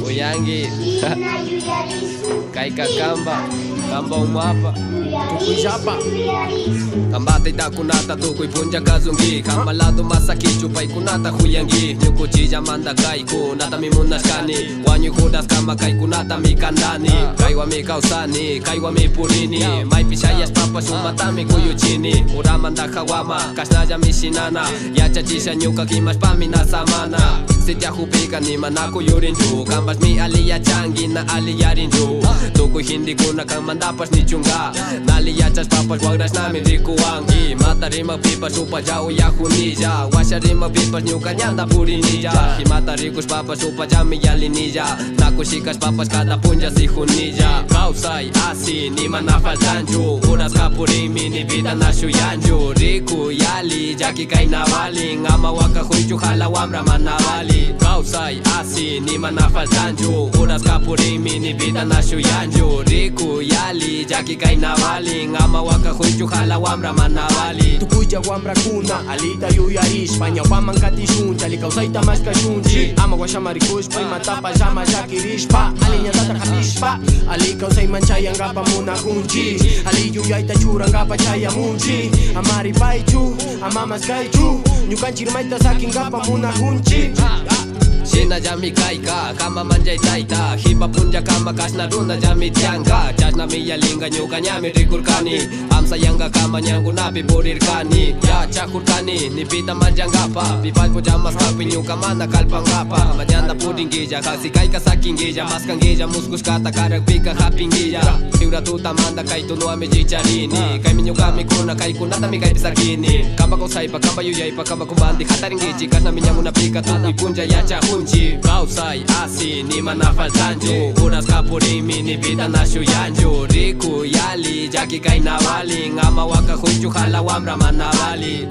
Uyangi Kay kakamba Kamba umapa Tukuy japa Kambatay da kunata tukoy punja kazungi Kamalado masakit chupay kunata huyangi Nyuko chija manda kay kunata mimunas kani Wanyu kudas kama kay kunata mikandani Kaywa mi kausani, kaywa mi purini May pisayas papas umatami kuyo chini Uramanda kawama, kasnaya mi sinana Yacha chisha nyuka kimas pamina samana Sitya hupika ni manako yurinju Kambas mi aliya changi na aliya rinju Tukoy hindi kuna kang mandapas ni chunga Naliyachas papas wagras namin rikuangi Mata rin magpipas upa ja uyaku nija Wasya rin magpipas nyuka nyanda puri nija Himata rikus papas upa ja miyali nija Nakusikas papas kada punja si hunija Kausay asi ni manafaltanju Unas kapurimi ni vida na shuyanju Riku yali jaki kay nawali Ngama waka huyju hala wamra manawali Kausay asi ni manafaltanju Unas kapurimi ni vida na shuyanju Riku yali jaki kay nawali Ngama waka huyju hala wamra manawali Tukuja wamra kuna alita yuyarish Panya pamangkati shuncha likaw say tamas ka shunchi Ama wasya marikush pay matapa sama jakirish pa Alinya tatakamish pa Alikaw say manchay ang gapa muna kunchi Aliyu yay tachurang gapa chaya munchi Amari paichu amamas kaichu Nyukanchir may tasaking gapa muna kunchi Sina jami kaika, kama manjay taita Hiba punja kama kasna runa jami tianga Chasna miya linga nyuka nyami rikurkani Amsa yanga kama nyangu napi burirkani Ya chakurkani, nipita manjangapa Pipal po jamas kapi nyuka mana kalpangapa Manyanda pudingija, kasi kaika sakingija Maskangija, muskus kata karagpika hapingija Tiura tuta manda kay tunua mi chicharini Kay minyuka mi kuna, kay kunata mi kay pisakini Kamba ko saipa, kamba yuyaipa, kamba kumbandi hataringichi Kasna minyangu napika, tukoy punja ya chahun Kausay asi ni manafaltanju Unas kapurimi ni vida na shuyanju Riku yali jaki kay nawali Ngama waka huyju hala wamra manawali